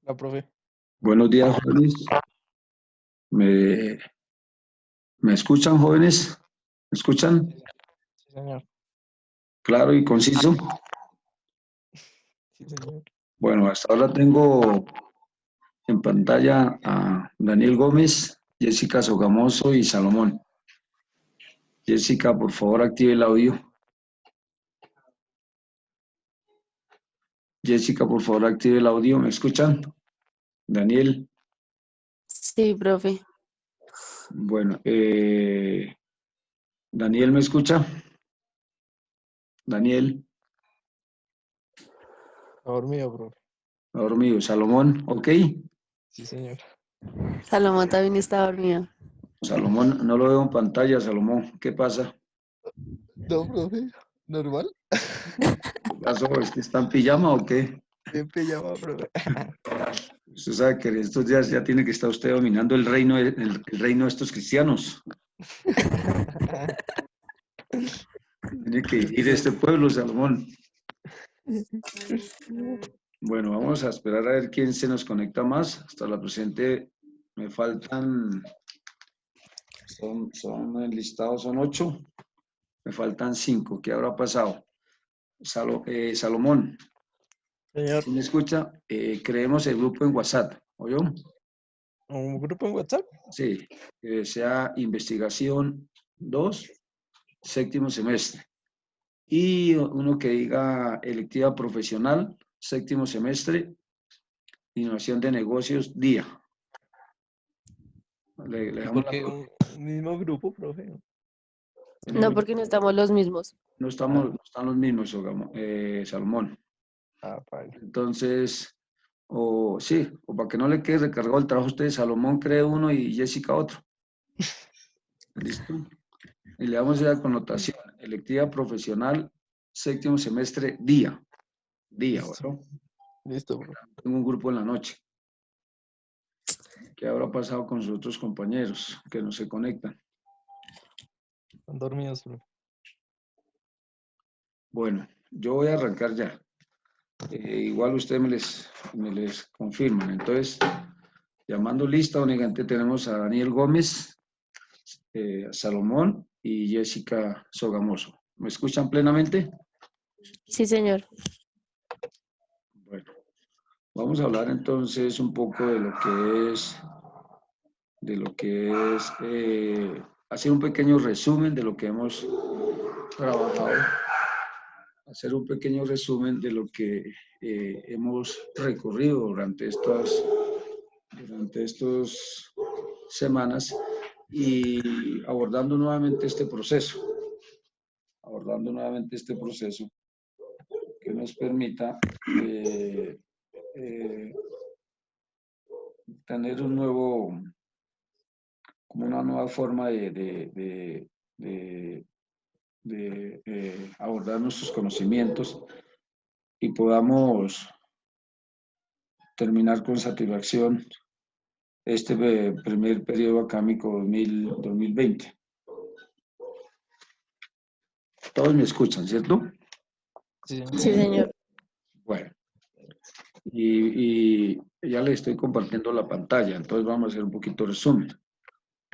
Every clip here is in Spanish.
La profe. Buenos días, jóvenes. ¿Me, me escuchan, jóvenes? ¿Me escuchan? Sí, señor. Claro y conciso. Sí, señor. Bueno, hasta ahora tengo en pantalla a Daniel Gómez, Jessica Sogamoso y Salomón. Jessica, por favor, active el audio. Jessica, por favor, active el audio. ¿Me escuchan? Daniel. Sí, profe. Bueno, Daniel, ¿me escucha? Daniel, Está dormido, profe. ha dormido. Salomón, ¿ok? Sí, señor. Salomón también está dormido. Salomón, no lo veo en pantalla, Salomón. ¿Qué pasa? No, profe. ¿Normal? ¿Qué pasó? ¿Es que está en pijama o qué? Siempre llama, profe. Usted sabe que en estos días ya tiene que estar usted dominando el reino, el reino de estos cristianos. Tiene que ir a este pueblo, Salomón. Bueno, vamos a esperar a ver quién se nos conecta más. Hasta la presente me faltan, son enlistados, son 8. Me faltan 5. ¿Qué habrá pasado? Salomón, Señor, ¿sí me escucha? Creemos el grupo en WhatsApp, ¿oyó? ¿un grupo en WhatsApp? Sí, sea investigación 2, séptimo semestre. Y uno que diga electiva profesional, séptimo semestre, innovación de negocios, día. Le ¿Y dejamos por qué un mismo grupo, profe? No, porque no estamos los mismos. no están los mismos, Salomón. Vale. Entonces, sí, o para que no le quede recargado el trabajo a usted, Salomón cree uno y Jessica otro. ¿Listo? Y le damos ya connotación, electiva profesional, séptimo semestre, día. Día, Listo. ¿no? Listo, profe. Tengo un grupo en la noche. ¿Qué habrá pasado con sus otros compañeros que no se conectan? Están dormidos, profe. Bueno, yo voy a arrancar ya. Igual ustedes me les confirman. Entonces, llamando lista, únicamente tenemos a Daniel Gómez, a Salomón y Jessica Sogamoso. ¿Me escuchan plenamente? Sí, señor. Bueno, vamos a hablar entonces un poco hacer un pequeño resumen de lo que hemos trabajado, hacer un pequeño resumen de lo que hemos recorrido durante estas semanas y abordando nuevamente este proceso que nos permita eh, tener como una nueva forma de abordar nuestros conocimientos y podamos terminar con satisfacción este primer periodo académico 2020. Todos me escuchan, ¿cierto? Sí, señor. Sí, señor. Bueno, y ya le estoy compartiendo la pantalla, entonces vamos a hacer un poquito de resumen.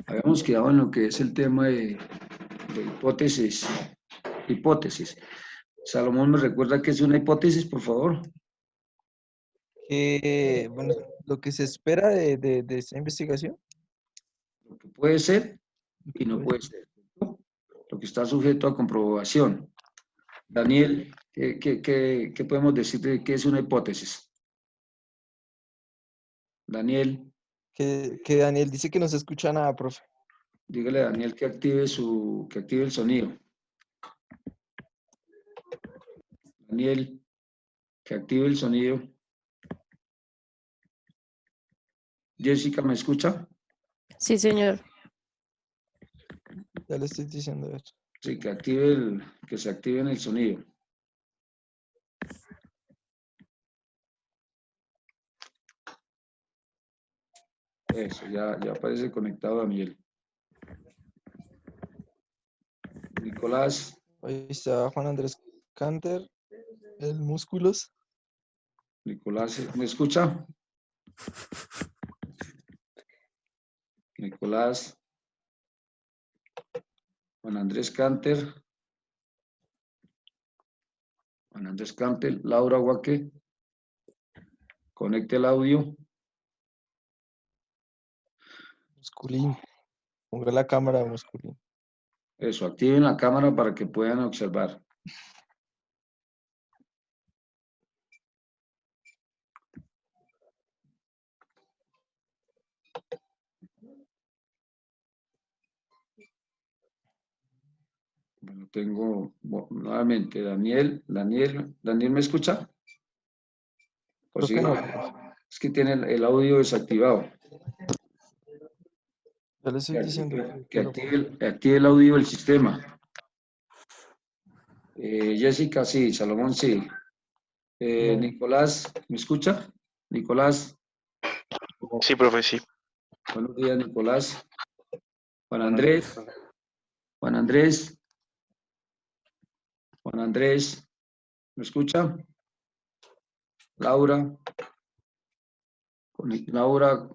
Habíamos quedado en lo que es el tema de hipótesis. Salomón, ¿me recuerda qué es una hipótesis, por favor? Bueno, lo que se espera de esta investigación. Lo que puede ser y no Pues, puede ser, ¿no? Lo que está sujeto a comprobación. Daniel, ¿qué podemos decir de qué es una hipótesis? Daniel, que Daniel dice que no se escucha nada, profe. dígale a Daniel que active el sonido. Daniel, que active el sonido. Jessica, ¿me escucha? Sí, señor. Ya le estoy diciendo eso. Sí, que se active en el sonido. Eso, ya aparece conectado Daniel. Nicolás, Ahí está Juan Andrés Canter, el Músculos. Nicolás, ¿me escucha? Nicolás. Juan Andrés Canter. Juan Andrés Canter. Laura Guaque. Conecte el audio. Musculín. Ponga la cámara, Musculín. Eso, activen la cámara para que puedan observar. Bueno, tengo nuevamente Daniel, ¿me escucha? Pues sí, Creo que no. es que tiene el audio desactivado. Ya le estoy diciendo Que active el audio del sistema. Jessica, sí, Salomón, sí. No. Nicolás, ¿me escucha? Nicolás, Sí, profe, sí. buenos días, Nicolás. Juan Buenos días, Andrés, profe. Juan Andrés, Juan Andrés, ¿me escucha? Laura, Laura,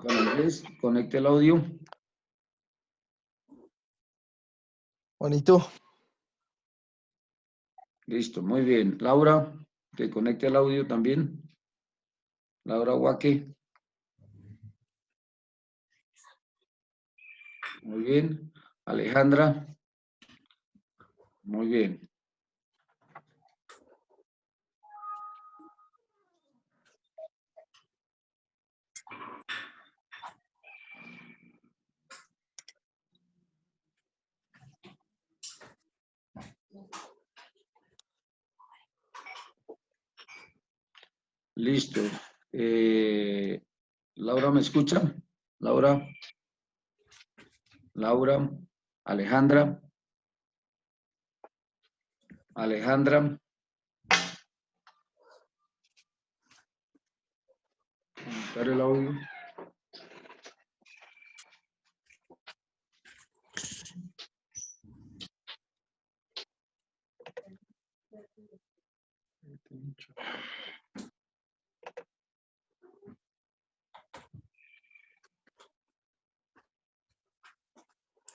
Juan Andrés, conecte el audio. Juanito. Listo, muy bien. Laura, que conecte el audio también. Laura Huaque. Muy bien. Alejandra. Muy bien. Listo. Laura, ¿me escucha? Laura. Laura. Alejandra. Alejandra. Conectar el audio.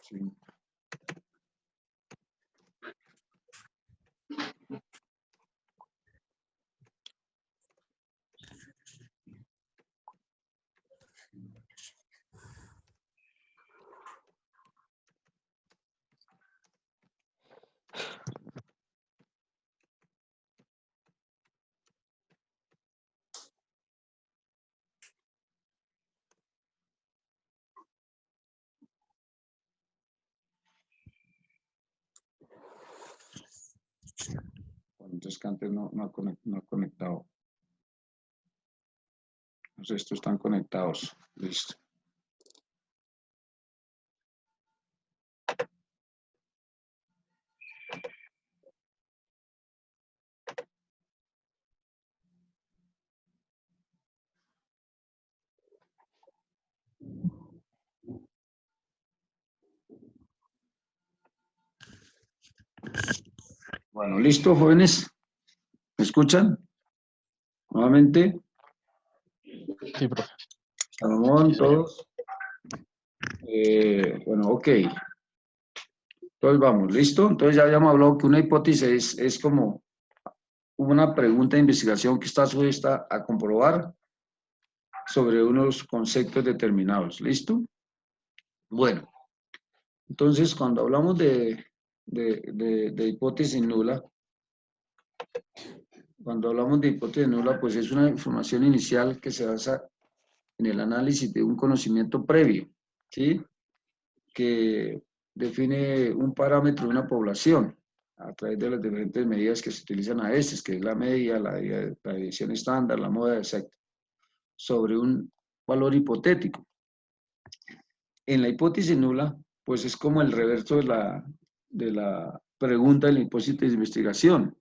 Sí. Entonces que antes no ha conectado. Entonces estos están conectados. Listo. Bueno, listo, jóvenes. ¿Me escuchan? Nuevamente. Sí, profe. Salomón, todos. Bueno, ok. Entonces vamos, ¿listo? Entonces ya habíamos hablado que una hipótesis es como una pregunta de investigación que está supuesta a comprobar sobre unos conceptos determinados, ¿listo? Bueno, entonces cuando hablamos de hipótesis nula, cuando hablamos de hipótesis nula, pues es una información inicial que se basa en el análisis de un conocimiento previo, ¿sí? Que define un parámetro de una población a través de las diferentes medidas que se utilizan a veces, que es la media, la desviación estándar, la moda, etc., sobre un valor hipotético. En la hipótesis nula, pues es como el reverso de la pregunta de la hipótesis de investigación,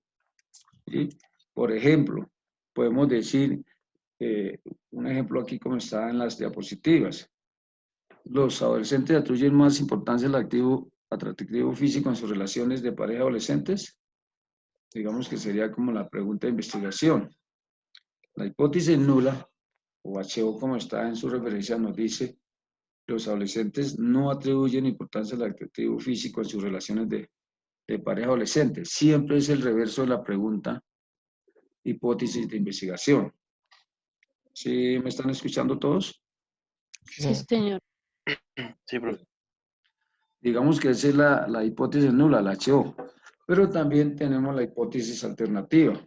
¿sí? Por ejemplo, podemos decir, un ejemplo aquí como está en las diapositivas, los adolescentes atribuyen más importancia al atractivo físico en sus relaciones de pareja adolescentes. digamos que sería como la pregunta de investigación. La hipótesis nula, o HO como está en su referencia, nos dice: los adolescentes no atribuyen importancia al atractivo físico en sus relaciones de pareja adolescente. Siempre es el reverso de la pregunta hipótesis de investigación. ¿Sí me están escuchando todos? Sí, señor. Sí, profe. Digamos que esa es la hipótesis nula, la HO. Pero también tenemos la hipótesis alternativa,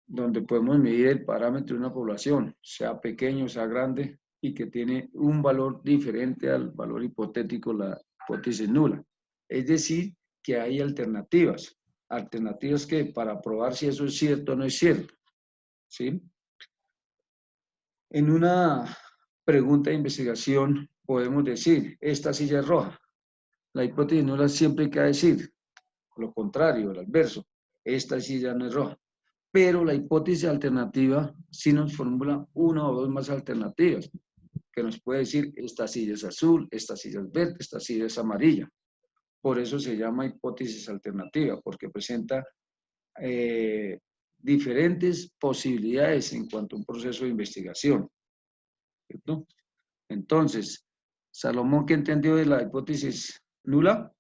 donde podemos medir el parámetro de una población, sea pequeño, sea grande, y que tiene un valor diferente al valor hipotético, la hipótesis nula. Es decir, que hay alternativas. Alternativas que para probar si eso es cierto o no es cierto. ¿Sí? En una pregunta de investigación podemos decir: esta silla es roja. La hipótesis nula siempre hay que decir lo contrario, el adverso: esta silla no es roja. Pero la hipótesis alternativa sí nos formula una o dos más alternativas, que nos puede decir: esta silla es azul, esta silla es verde, esta silla es amarilla. Por eso se llama hipótesis alternativa, porque presenta diferentes posibilidades en cuanto a un proceso de investigación, ¿cierto? Entonces, Salomón, ¿qué entendió de la hipótesis nula?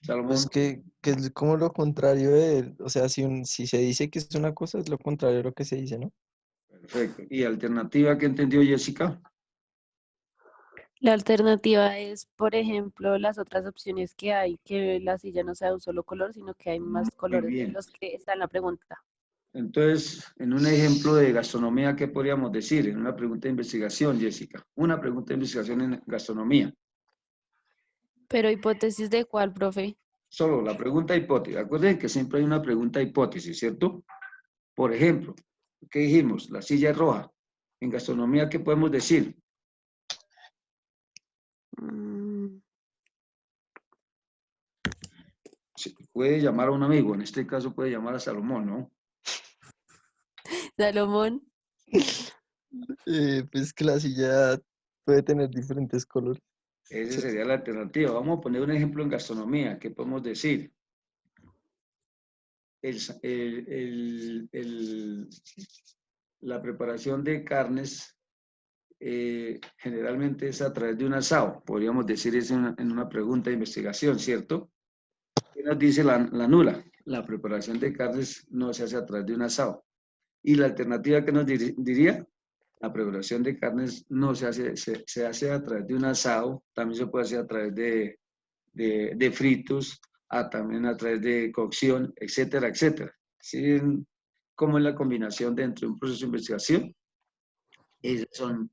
Salomón. Pues que es como lo contrario de, o sea, si se dice que es una cosa, es lo contrario de lo que se dice, ¿no? Perfecto. ¿Y alternativa qué entendió Jessica? La alternativa es, por ejemplo, las otras opciones que hay, que la silla no sea de un solo color, sino que hay más Muy colores de bien. los que está en la pregunta. Entonces, en un ejemplo de gastronomía, ¿qué podríamos decir? En una pregunta de investigación, Jessica. Una pregunta de investigación en gastronomía. Pero hipótesis de cuál, profe. Solo la pregunta hipótesis. Acuérdense que siempre hay una pregunta hipótesis, ¿cierto? Por ejemplo, ¿qué dijimos? La silla es roja. En gastronomía, ¿qué podemos decir? Mm, Sí, puede llamar a un amigo. En este caso puede llamar a Salomón, ¿no? Salomón. Pues que la silla puede tener diferentes colores. Esa sería la alternativa. Vamos a poner un ejemplo en gastronomía. ¿Qué podemos decir? La preparación de carnes generalmente es a través de un asado. Podríamos decir eso en una pregunta de investigación, ¿cierto? ¿Qué nos dice la nula? La preparación de carnes no se hace a través de un asado. ¿Y la alternativa que nos diría? La preparación de carnes no se hace, se hace a través de un asado, también se puede hacer a través de fritos, también a través de cocción, etcétera, etcétera. ¿Sí? ¿Cómo es la combinación dentro de un proceso de investigación? Esas son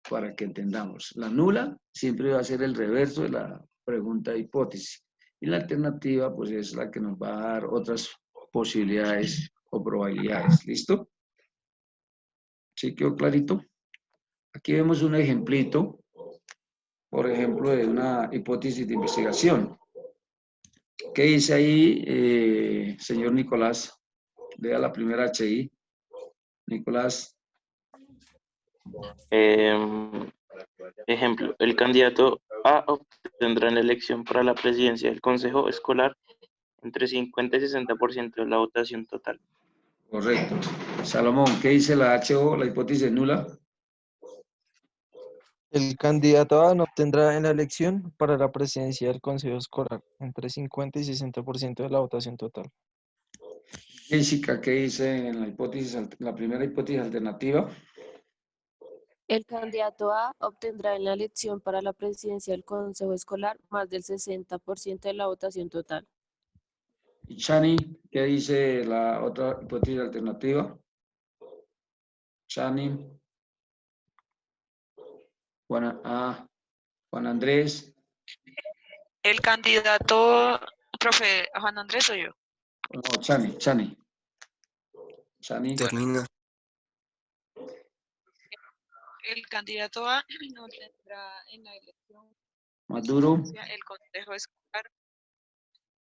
para que entendamos. La nula siempre va a ser el reverso de la pregunta de hipótesis. Y la alternativa, pues, es la que nos va a dar otras posibilidades o probabilidades. ¿Listo? ¿Sí quedó clarito? Aquí vemos un ejemplito, por ejemplo, de una hipótesis de investigación. ¿Qué dice ahí, señor Nicolás? Lea la primera HI. Nicolás. Ejemplo, el candidato A obtendrá en la elección para la presidencia del consejo escolar entre 50 y 60% de la votación total. Correcto. Salomón, ¿qué dice la HO, la hipótesis nula? El candidato A no obtendrá en la elección para la presidencia del Consejo Escolar entre 50 y 60% de la votación total. Jessica, ¿qué dice en la hipótesis, la primera hipótesis alternativa? El candidato A obtendrá en la elección para la presidencia del Consejo Escolar más del 60% de la votación total. Y Chani, ¿qué dice la otra hipótesis alternativa? Chani. Juan Andrés. El candidato, profe, Juan Andrés o yo. No, Chani. Termina. El candidato A obtendrá en la elección Maduro. el Consejo Escolar.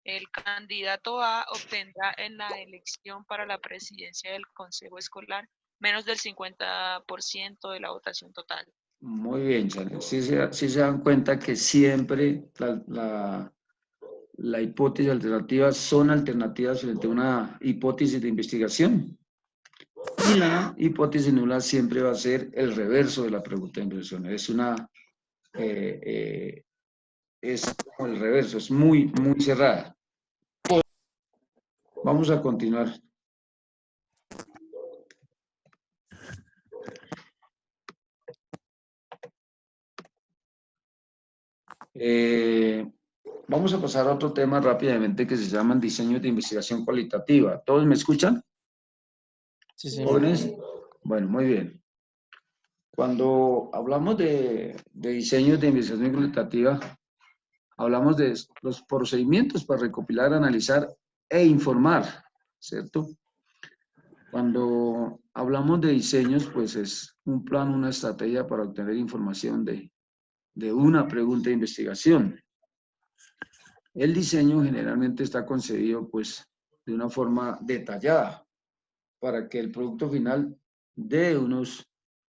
El candidato A obtendrá en la elección para la presidencia del Consejo Escolar menos del 50% de la votación total. Muy bien, Chani. Sí se dan cuenta que siempre la la hipótesis alternativa son alternativas frente a una hipótesis de investigación. Y la hipótesis nula siempre va a ser el reverso de la pregunta de investigación. Es como el reverso, es muy cerrada. Vamos a continuar. Vamos a pasar a otro tema rápidamente que se llama diseños de investigación cualitativa. ¿Todos me escuchan? Sí, señor. ¿Jóvenes? Bueno, muy bien. Cuando hablamos de diseños de investigación cualitativa, hablamos de los procedimientos para recopilar, analizar e informar, ¿cierto? Cuando hablamos de diseños, pues es un plan, una estrategia para obtener información de una pregunta de investigación. El diseño generalmente está concebido, pues, de una forma detallada para que el producto final dé unos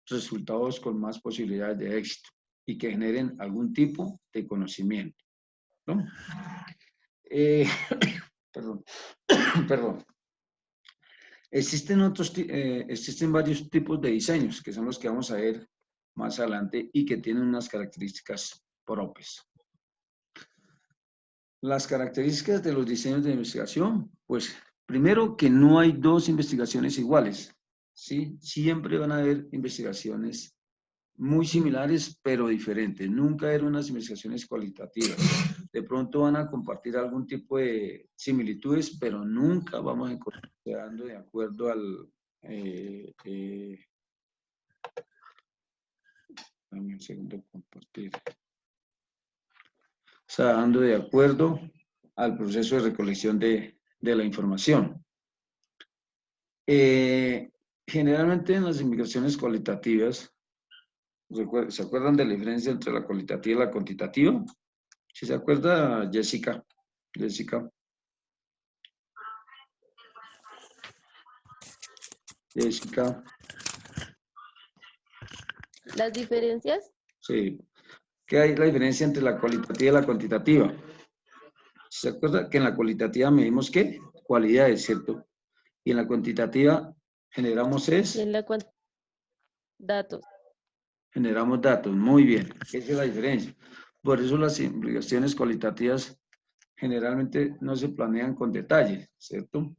resultados con más posibilidades de éxito y que generen algún tipo de conocimiento, ¿no? Perdón. Perdón. Existen varios tipos de diseños, que son los que vamos a ver más adelante y que tienen unas características propias. Las características de los diseños de investigación, pues, primero que no hay dos investigaciones iguales, ¿sí? Siempre van a haber investigaciones muy similares, pero diferentes. Nunca hay unas investigaciones cualitativas. De pronto van a compartir algún tipo de similitudes, pero nunca vamos a encontrar de acuerdo al... dame un segundo, compartir. O sea, dando de acuerdo al proceso de recolección de la información. Generalmente en las investigaciones cualitativas, ¿se acuerdan de la diferencia entre la cualitativa y la cuantitativa? ¿Sí se acuerda, Jessica? Jessica. ¿Las diferencias? Sí. ¿Qué hay la diferencia entre la cualitativa y la cuantitativa? ¿Se acuerda que en la cualitativa medimos qué? Cualidades, ¿cierto? Y en la cuantitativa generamos Y en la datos. Generamos datos, muy bien. Esa es la diferencia. Por eso las investigaciones cualitativas generalmente no se planean con detalle, ¿cierto?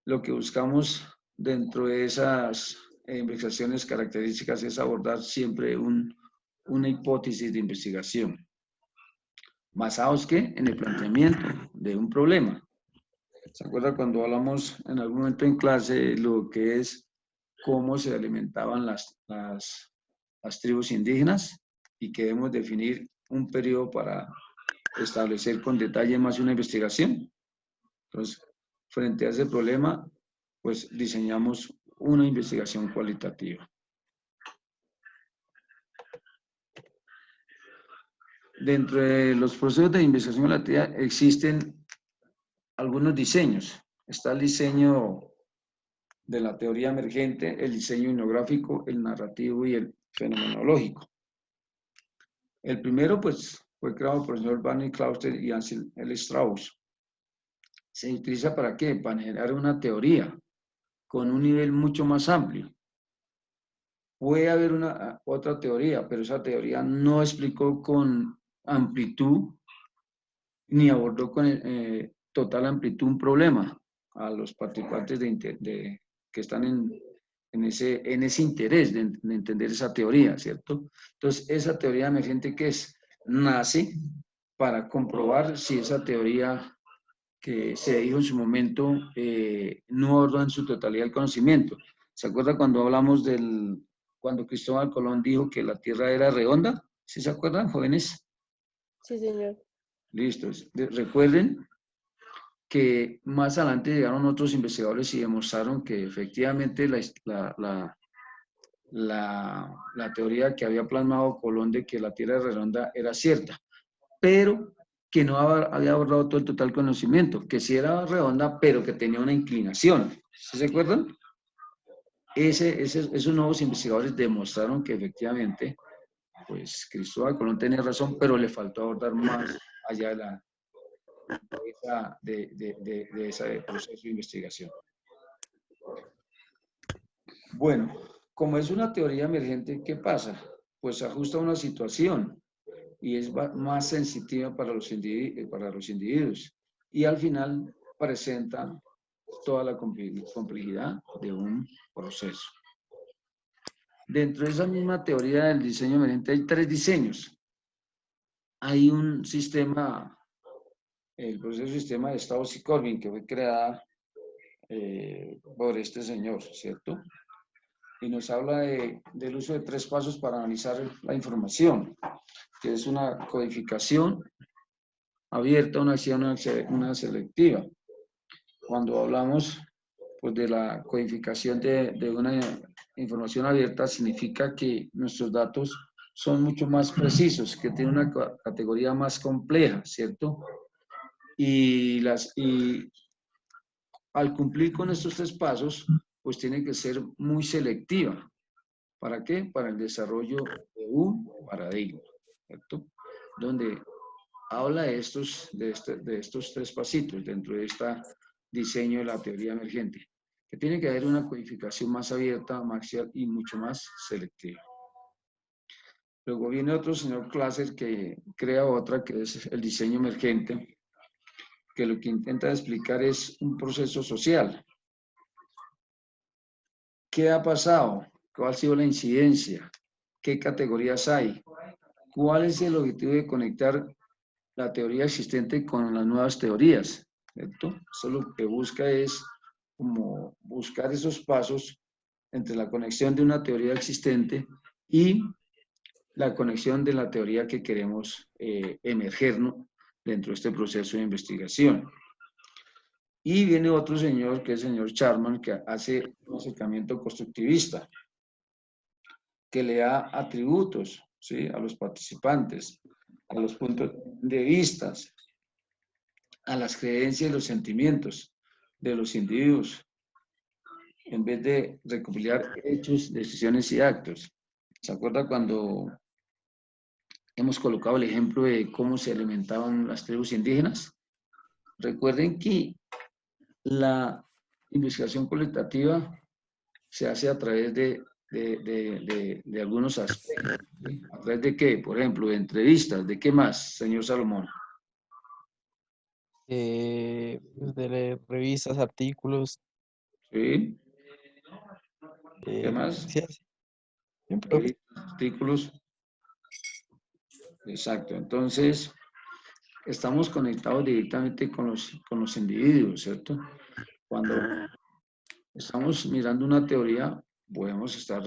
Lo que buscamos dentro de esas investigaciones características es abordar siempre una hipótesis de investigación, basados ¿qué? En el planteamiento de un problema. ¿Se acuerda cuando hablamos en algún momento en clase lo que es cómo se alimentaban las tribus indígenas y que debemos definir un periodo para establecer con detalle más una investigación? Entonces, frente a ese problema, pues diseñamos una investigación cualitativa. Dentro de los procesos de investigación cualitativa existen algunos diseños. Está el diseño de la teoría emergente, el diseño etnográfico, el narrativo y el fenomenológico. El primero, pues, fue creado por el señor Barney Clauster y Ansel L. Strauss. ¿Se utiliza para qué? Para generar una teoría con un nivel mucho más amplio. Puede haber otra teoría, pero esa teoría no explicó con amplitud ni abordó con total amplitud un problema a los participantes que están en ese interés de entender esa teoría, ¿cierto? Entonces, esa teoría emergente, ¿qué es? Nace para comprobar si esa teoría que se dijo en su momento no aborda en su totalidad el conocimiento. ¿Se acuerda cuando hablamos cuando Cristóbal Colón dijo que la Tierra era redonda? ¿Sí se acuerdan, jóvenes? Sí, señor. Listos. Recuerden que más adelante llegaron otros investigadores y demostraron que efectivamente la teoría que había plasmado Colón de que la Tierra era redonda era cierta, pero que no había abordado todo el total conocimiento, que sí era redonda, pero que tenía una inclinación. ¿Sí se acuerdan? Esos nuevos investigadores demostraron que efectivamente, pues Cristóbal Colón tenía razón, pero le faltó abordar más allá de ese proceso de investigación. Bueno, como es una teoría emergente, ¿qué pasa? Pues se ajusta a una situación y es más sensitiva para los individuos. Y al final presenta toda la complejidad de un proceso. Dentro de esa misma teoría del diseño emergente hay 3 diseños. Hay un sistema, el proceso de sistema de Strauss y Corbin, que fue creada por este señor, ¿cierto? Y nos habla del uso de 3 pasos para analizar la información, que es una codificación abierta, una acción, una selectiva. Cuando hablamos pues, de la codificación de una información abierta, significa que nuestros datos son mucho más precisos, que tienen una categoría más compleja, ¿cierto? Y al cumplir con estos 3 pasos, pues tiene que ser muy selectiva. ¿Para qué? Para el desarrollo de un paradigma, ¿cierto? Donde habla de estos 3 pasitos dentro de este diseño de la teoría emergente, que tiene que haber una codificación más abierta, más y mucho más selectiva. Luego viene otro señor Classer que crea otra, que es el diseño emergente, que lo que intenta explicar es un proceso social. ¿Qué ha pasado? ¿Cuál ha sido la incidencia? ¿Qué categorías hay? ¿Cuál es el objetivo de conectar la teoría existente con las nuevas teorías? ¿Cierto? Eso lo que busca es como buscar esos pasos entre la conexión de una teoría existente y la conexión de la teoría que queremos emerger, ¿no? Dentro de este proceso de investigación. Y viene otro señor, que es el señor Charman, que hace un acercamiento constructivista, que le da atributos, ¿sí? A los participantes, a los puntos de vista, a las creencias y los sentimientos de los individuos, en vez de recopilar hechos, decisiones y actos. ¿Se acuerda cuando hemos colocado el ejemplo de cómo se alimentaban las tribus indígenas? Recuerden que la investigación cualitativa se hace a través de algunos aspectos. ¿Sí? ¿A través de qué? Por ejemplo, de entrevistas. ¿De qué más, señor Salomón? De leer revistas, artículos. ¿Sí? ¿Qué más? Sí, bien, profe. Artículos. Exacto. Entonces, estamos conectados directamente con los individuos, ¿cierto? Cuando estamos mirando una teoría, podemos estar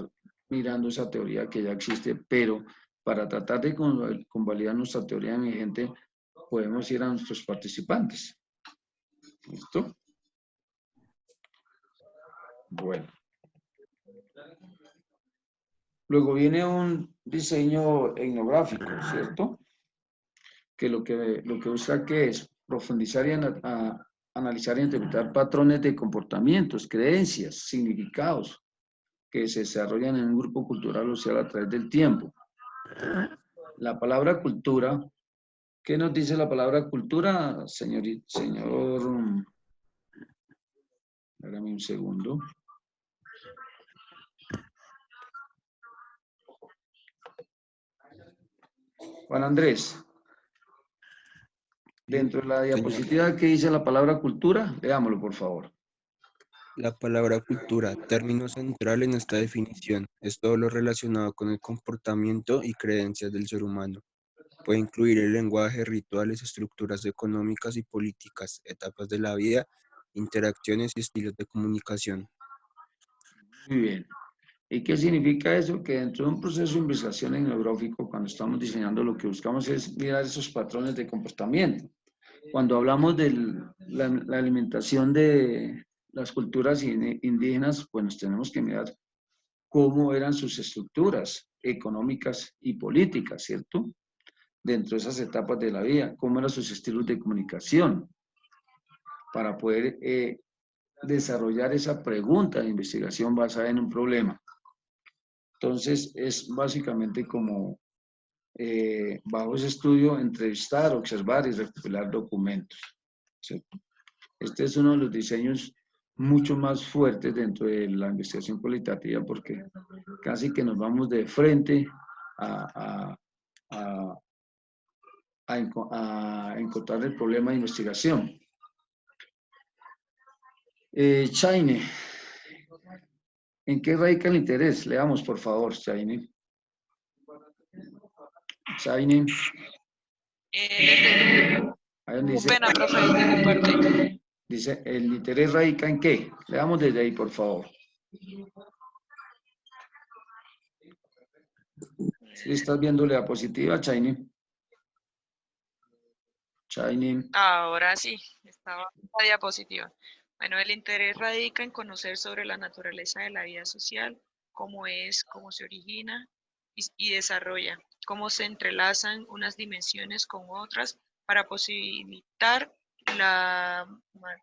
mirando esa teoría que ya existe, pero para tratar de convalidar nuestra teoría emergente, podemos ir a nuestros participantes. ¿Listo? Bueno. Luego viene un diseño etnográfico, ¿cierto? Que lo que busca que es profundizar y analizar e interpretar patrones de comportamientos, creencias, significados que se desarrollan en un grupo cultural o social a través del tiempo. La palabra cultura, ¿qué nos dice la palabra cultura, señor? Dame un segundo. Juan Andrés, dentro de la diapositiva que dice la palabra cultura, leámoslo, por favor. La palabra cultura, término central en esta definición, es todo lo relacionado con el comportamiento y creencias del ser humano. Puede incluir el lenguaje, rituales, estructuras económicas y políticas, etapas de la vida, interacciones y estilos de comunicación. Muy bien. ¿Y qué significa eso? Que dentro de un proceso de investigación etnográfico, cuando estamos diseñando, lo que buscamos es mirar esos patrones de comportamiento. Cuando hablamos de la alimentación de las culturas indígenas, pues nos tenemos que mirar cómo eran sus estructuras económicas y políticas, ¿cierto? Dentro de esas etapas de la vida, cómo eran sus estilos de comunicación, para poder desarrollar esa pregunta de investigación basada en un problema. Entonces, es básicamente como bajo ese estudio, entrevistar, observar y recopilar documentos, ¿cierto? Este es uno de los diseños mucho más fuertes dentro de la investigación cualitativa porque casi que nos vamos de frente a encontrar el problema de investigación. Chaine, ¿en qué radica el interés? Leamos, por favor, Chaine. Chaine. Ahí donde dice, Pena, profe, de mi parte. dice, ¿el interés radica en qué? Leamos desde ahí, por favor. ¿Sí estás viendo la diapositiva, Chaine? Chaine. Ahora sí, estaba en la diapositiva. Bueno, el interés radica en conocer sobre la naturaleza de la vida social, cómo es, cómo se origina y desarrolla, cómo se entrelazan unas dimensiones con otras para posibilitar la manera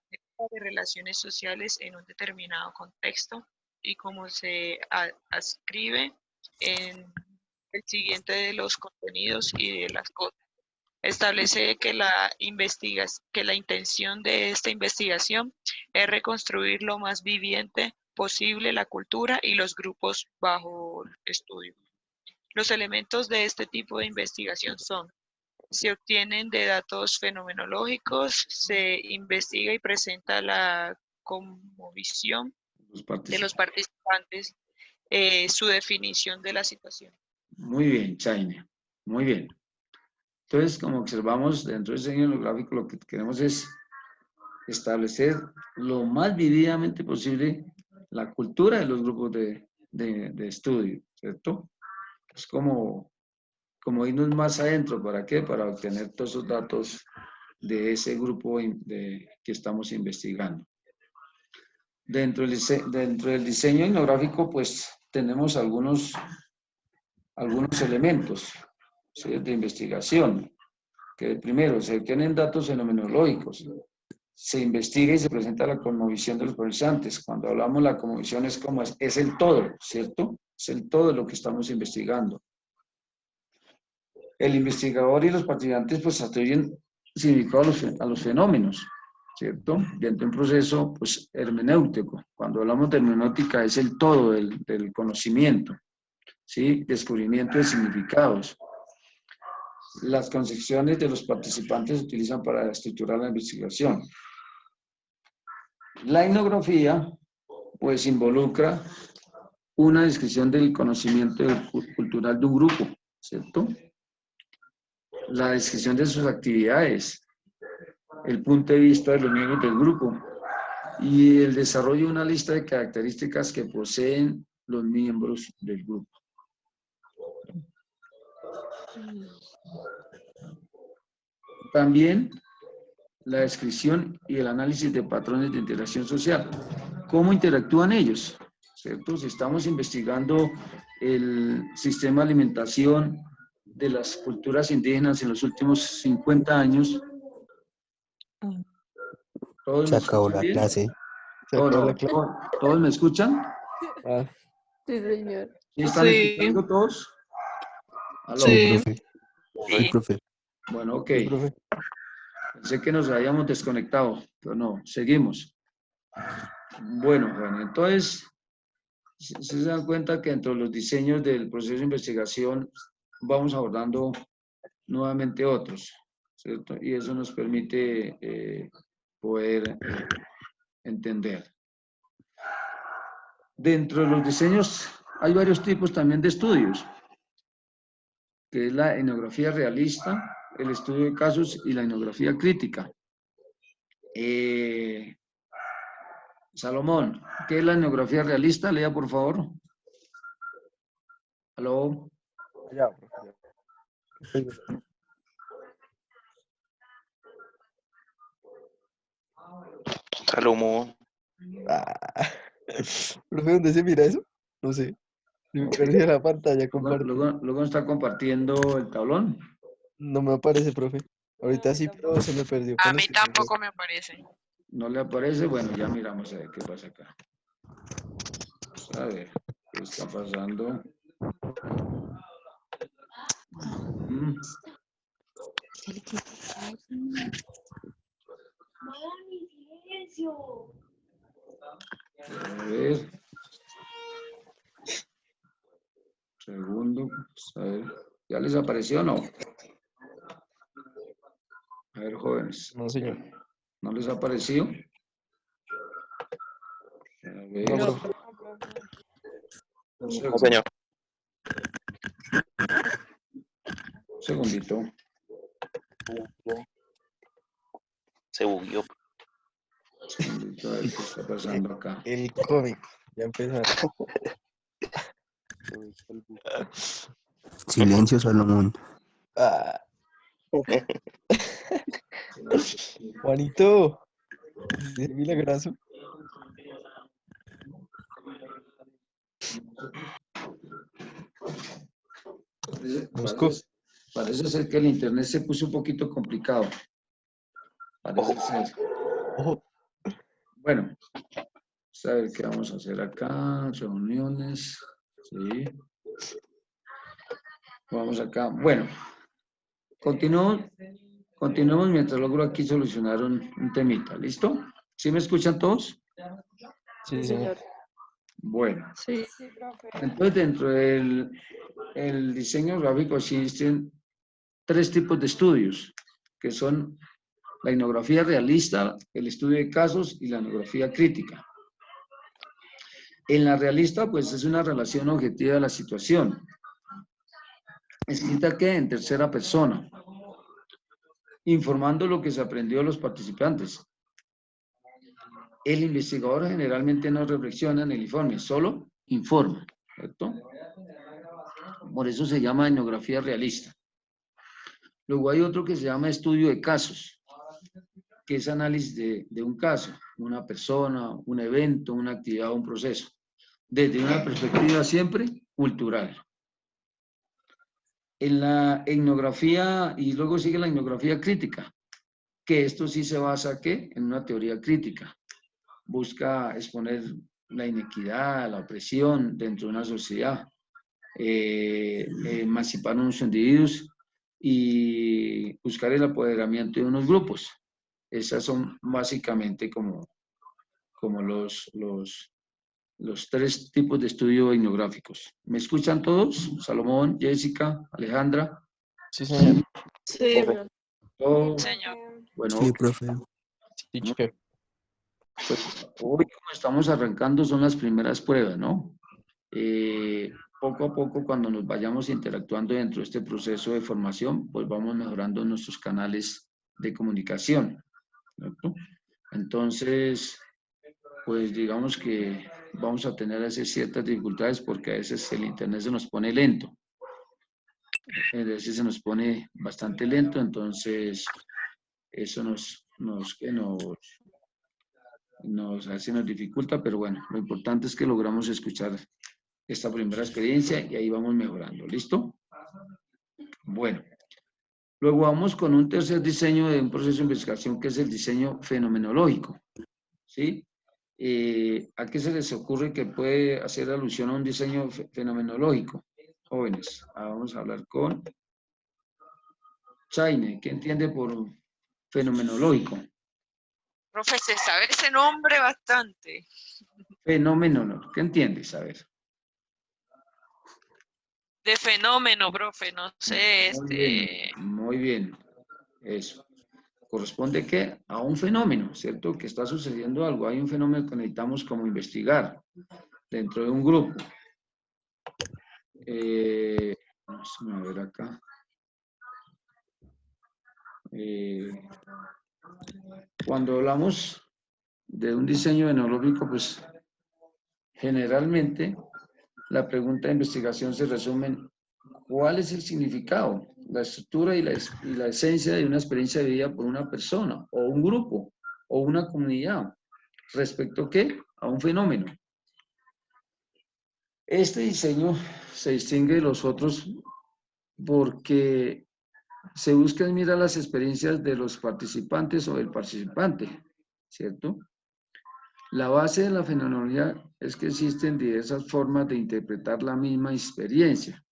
de relaciones sociales en un determinado contexto y cómo se adscribe en el siguiente de los contenidos y de las cosas. Establece que que la intención de esta investigación es reconstruir lo más viviente posible la cultura y los grupos bajo estudio. Los elementos de este tipo de investigación son: se obtienen de datos fenomenológicos, se investiga y presenta la cosmovisión de los participantes, su definición de la situación. Muy bien, Chaine. Muy bien. Entonces, como observamos dentro del diseño etnográfico, lo que queremos es establecer lo más vividamente posible la cultura de los grupos de estudio, ¿cierto? Es como irnos más adentro. ¿Para qué? Para obtener todos esos datos de ese grupo que estamos investigando. Dentro del diseño etnográfico, pues, tenemos algunos elementos, ¿sí?, de investigación. Que primero, se obtienen datos fenomenológicos, se investiga y se presenta la cosmovisión de los participantes. Cuando hablamos de la cosmovisión es el todo, ¿cierto? Es el todo de lo que estamos investigando. El investigador y los participantes pues atribuyen significado a los fenómenos, ¿cierto? Dentro de un proceso pues hermenéutico. Cuando hablamos de hermenéutica es el todo del conocimiento, ¿sí? Descubrimiento de significados. Las concepciones de los participantes se utilizan para estructurar la investigación. La etnografía, pues, involucra una descripción del conocimiento cultural de un grupo, ¿cierto? La descripción de sus actividades, el punto de vista de los miembros del grupo y el desarrollo de una lista de características que poseen los miembros del grupo. También la descripción y el análisis de patrones de interacción social. ¿Cómo interactúan ellos? ¿Cierto? Si estamos investigando el sistema de alimentación de las culturas indígenas en los últimos 50 años. ¿Todos Se acabó la bien? clase. ¿Todos me escuchan? Ah, Sí, señor. ¿Sí están escuchando todos? ¿Aló? Sí, profe. Sí, Sí. profe. Bueno, ok. sí, profe. Pensé que nos habíamos desconectado, pero no, seguimos. Bueno, entonces, se dan cuenta que dentro de los diseños del proceso de investigación vamos abordando nuevamente otros, ¿cierto? Y eso nos permite poder entender. Dentro de los diseños hay varios tipos también de estudios, que es la etnografía realista, el estudio de casos y la etnografía crítica. Salomón, ¿qué es la etnografía realista? Lea, por favor. ¿Aló? Ya, profe, ya. Salomón. Ah. Profe, ¿dónde se mira eso? No sé. Me perdí la pantalla compartida. Luego está compartiendo el tablón. No me aparece, profe. Ahorita sí, pero se me perdió. A cuando mí estoy tampoco me aparece. No le aparece. Bueno, ya miramos a ver qué pasa acá. Vamos a ver qué está pasando. A ver. Segundo, pues, a ver. ¿Ya les apareció o no? A ver, jóvenes. No, señor. ¿No les ha aparecido? A ver, No, No, profe. un No, segundo, señor. un segundito. Se bugueó. Un segundito, a ver qué está pasando acá. El cómic. Ya empezaron. Silencio, Salomón. Ah. Juanito. ¿Sí, milagroso? Busco. Parece ser que el internet se puso un poquito complicado. Parece ser. Ojo. Bueno, vamos a ver qué vamos a hacer acá. Reuniones. Sí. Vamos acá. Bueno, continuamos mientras logro aquí solucionar un temita. ¿Listo? ¿Sí me escuchan todos? Sí, señor. Bueno, Sí. entonces dentro del el diseño gráfico existen tres tipos de estudios, que son la etnografía realista, el estudio de casos y la etnografía crítica. En la realista, pues es una relación objetiva de la situación, escrita que en tercera persona, informando lo que se aprendió de los participantes. El investigador generalmente no reflexiona en el informe, solo informa, ¿cierto? Por eso se llama etnografía realista. Luego hay otro que se llama estudio de casos, que es análisis de un caso, una persona, un evento, una actividad o un proceso, desde una perspectiva siempre cultural. En la etnografía, y luego sigue la etnografía crítica, que esto sí se basa ¿qué? En una teoría crítica. Busca exponer la inequidad, la opresión dentro de una sociedad, emancipar a unos individuos y buscar el apoderamiento de unos grupos. Esas son básicamente como los tres tipos de estudio etnográficos. ¿Me escuchan todos? Salomón, Jessica, Alejandra. Sí, señor. Sí, Profe. ¿Todo? Señor. Bueno, Sí, profe. Sí, che. pues hoy como estamos arrancando son las primeras pruebas, ¿no? Poco a poco, cuando nos vayamos interactuando dentro de este proceso de formación, pues vamos mejorando nuestros canales de comunicación, ¿cierto? Entonces, pues digamos que vamos a tener a veces ciertas dificultades porque a veces el internet se nos pone lento. A veces se nos pone bastante lento, entonces eso nos dificulta, pero bueno, lo importante es que logramos escuchar esta primera experiencia y ahí vamos mejorando. ¿Listo? Bueno, luego vamos con un tercer diseño de un proceso de investigación que es el diseño fenomenológico. ¿Sí? ¿A qué se les ocurre que puede hacer alusión a un diseño fenomenológico? Jóvenes, vamos a hablar con Chaine. ¿Qué entiende por fenomenológico? Profe, se sabe ese nombre bastante. Fenomenológico. ¿Qué entiendes? A ver. De fenómeno, profe, no sé, Muy bien, muy bien. Eso. Corresponde ¿qué? A un fenómeno, ¿cierto? Que está sucediendo algo. Hay un fenómeno que necesitamos como investigar dentro de un grupo. Vamos a ver acá. Cuando hablamos de un diseño etnológico, pues generalmente la pregunta de investigación se resume en ¿cuál es el significado, la estructura y la esencia de una experiencia vivida por una persona o un grupo o una comunidad? ¿Respecto a qué? A un fenómeno. Este diseño se distingue de los otros porque se busca mirar las experiencias de los participantes o del participante, ¿cierto? La base de la fenomenología es que existen diversas formas de interpretar la misma experiencia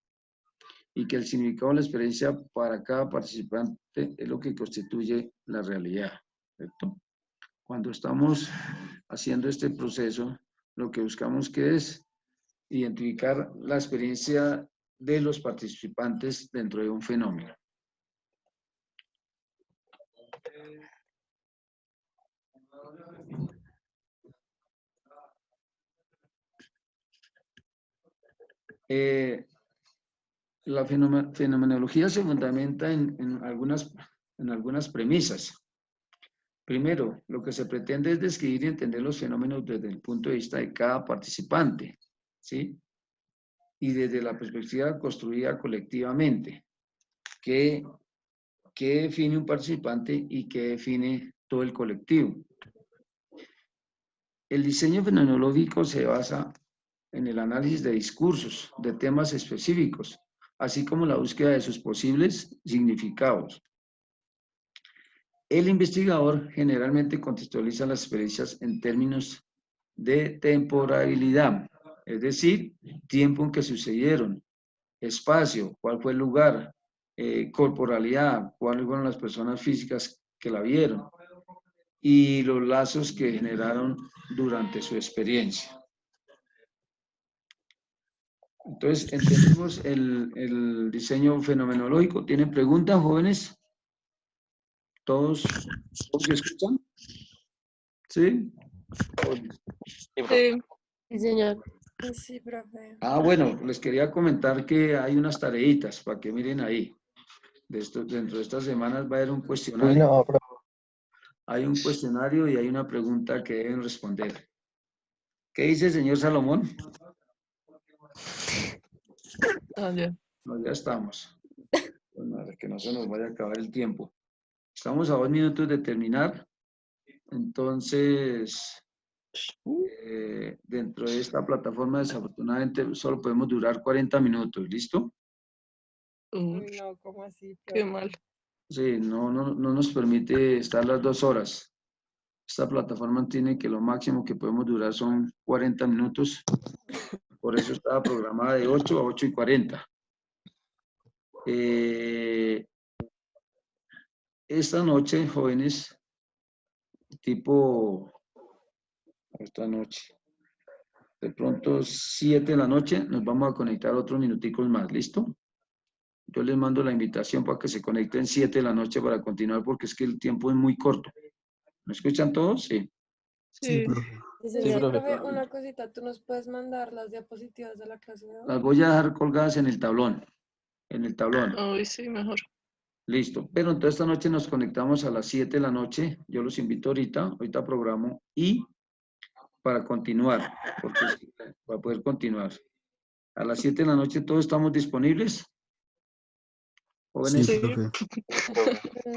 y que el significado de la experiencia para cada participante es lo que constituye la realidad, ¿cierto? Cuando estamos haciendo este proceso, lo que buscamos que es identificar la experiencia de los participantes dentro de un fenómeno. La fenomenología se fundamenta en algunas premisas. Primero, lo que se pretende es describir y entender los fenómenos desde el punto de vista de cada participante, ¿sí? Y desde la perspectiva construida colectivamente. ¿Qué define un participante y qué define todo el colectivo? El diseño fenomenológico se basa en el análisis de discursos, de temas específicos, así como la búsqueda de sus posibles significados. El investigador generalmente contextualiza las experiencias en términos de temporalidad, es decir, tiempo en que sucedieron, espacio, cuál fue el lugar, corporalidad, cuáles fueron las personas físicas que la vieron y los lazos que generaron durante su experiencia. Entonces, entendemos el diseño fenomenológico. ¿Tienen preguntas, jóvenes? ¿Todos se escuchan? ¿Sí? Sí, señor. Sí, profe. Ah, bueno, les quería comentar que hay unas tareitas para que miren ahí. Dentro de estas semanas va a haber un Uy, cuestionario. no, profe. Hay un cuestionario y hay una pregunta que deben responder. ¿Qué dice el señor Salomón? No, ya estamos. Pues nada, que no se nos vaya a acabar el tiempo. Estamos a 2 minutos de terminar. Entonces, dentro de esta plataforma, desafortunadamente, solo podemos durar 40 minutos. ¿Listo? Uy, no, ¿cómo así, Qué profe? mal. Sí, no nos permite estar las 2 horas. Esta plataforma tiene que lo máximo que podemos durar son 40 minutos. Por eso estaba programada de 8 a 8:40. Esta noche, jóvenes, esta noche, de pronto 7 de la noche, nos vamos a conectar otros minuticos más, ¿listo? Yo les mando la invitación para que se conecten 7 de la noche para continuar, porque es que el tiempo es muy corto. ¿Me escuchan todos? Sí. Sí, Sí. profe. Sí, Sí, señor. profe. Profe, una cosita, ¿tú nos puedes mandar las diapositivas de la clase de hoy? Las voy a dejar colgadas en el tablón. En el tablón. Uy, sí, mejor. Listo. Pero entonces esta noche nos conectamos a las 7 de la noche. Yo los invito ahorita programo y para continuar, porque para poder continuar. A las 7 de la noche todos estamos disponibles. Jóvenes. Sí, Sí. profe.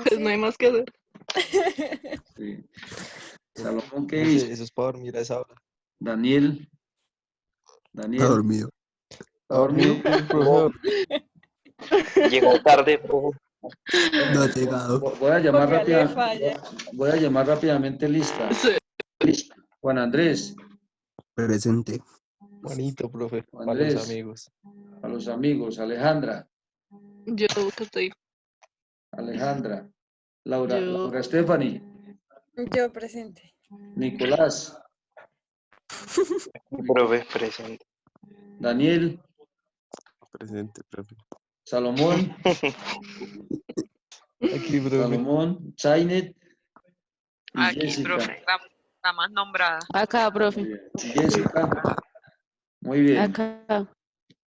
Pues no hay más que hacer. Sí. Salomón, ¿qué Profe, dice? eso es para dormir a esa hora. Daniel. Está dormido. ¿Está dormido? Profe, Llegó tarde, profe. No ha llegado. Voy a llamar Póngale falla. voy a llamar rápidamente lista. Sí. Juan Andrés, Presente. bonito, profe, Juan para los Andrés, amigos. a los amigos, Alejandra, Yo que estoy. Laura Yo. Stephanie, Yo presente. Nicolás, Profe, presente. Daniel, Presente, profe. Salomón, Aquí, profe. Chainet y Aquí, Jessica. profe, la más nombrada. Acá, Muy profe. bien. Jessica, muy bien. Acá.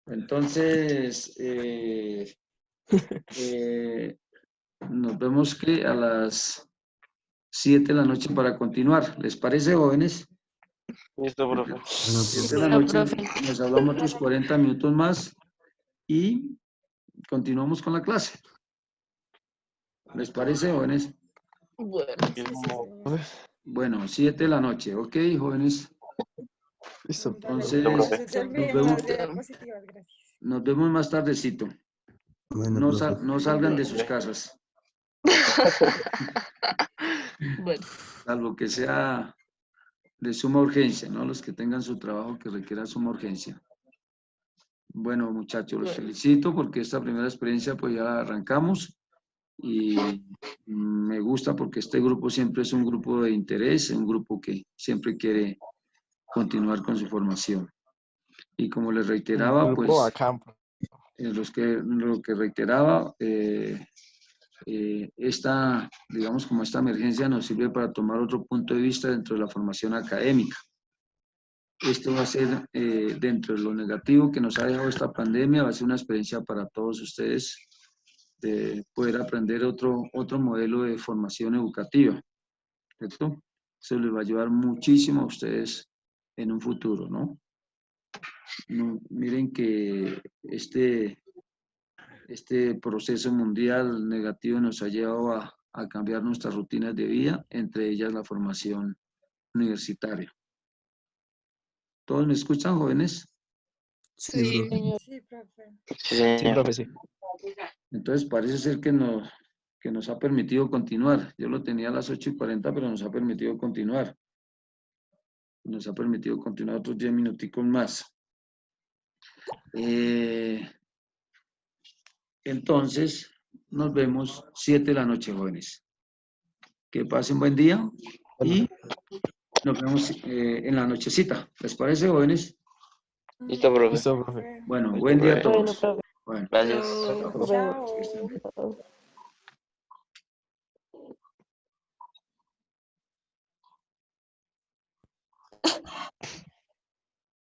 Entonces, nos vemos que a las 7 de la noche para continuar. ¿Les parece, jóvenes? Listo, profe. Bueno, 7 de la Bueno, noche, profe. nos hablamos otros 40 minutos más y continuamos con la clase. ¿Les parece, jóvenes? Bueno. Sí, sí, señor. Bueno, 7 de la noche, ¿ok, jóvenes? Listo. Dale, Entonces, no se te olviden nos las vemos. diapositivas, gracias. Nos vemos más tardecito. Bueno, No, profe. no salgan de sus casas, Bueno. salvo que sea de suma urgencia, ¿no? Los que tengan su trabajo que requiera suma urgencia. Bueno, muchachos, los felicito porque esta primera experiencia pues ya la arrancamos y me gusta porque este grupo siempre es un grupo de interés, un grupo que siempre quiere continuar con su formación. Y como les Un reiteraba, grupo pues bacán. lo que reiteraba, digamos, como esta emergencia nos sirve para tomar otro punto de vista dentro de la formación académica. Esto va a ser, dentro de lo negativo que nos ha dejado esta pandemia, va a ser una experiencia para todos ustedes de poder aprender otro modelo de formación educativa, ¿cierto? Eso les va a ayudar muchísimo a ustedes en un futuro, ¿no? Miren que este proceso mundial negativo nos ha llevado a cambiar nuestras rutinas de vida, entre ellas la formación universitaria. ¿Todos me escuchan, jóvenes? Sí, Sí. profe. Sí, profe. Sí, Sí, señor. profe, sí. Entonces parece ser que nos ha permitido continuar. Yo lo tenía a las 8:40, pero nos ha permitido continuar. Nos ha permitido continuar otros 10 minuticos más. Entonces, nos vemos 7 de la noche, jóvenes. Que pasen buen día y nos vemos en la nochecita. ¿Les parece, jóvenes? Listo, profe. Listo, profe. Bueno, Listo, buen día a profe. Bueno, todos. profe. Bueno, Gracias. Chao. Nos vemos. que estén bien. Chao.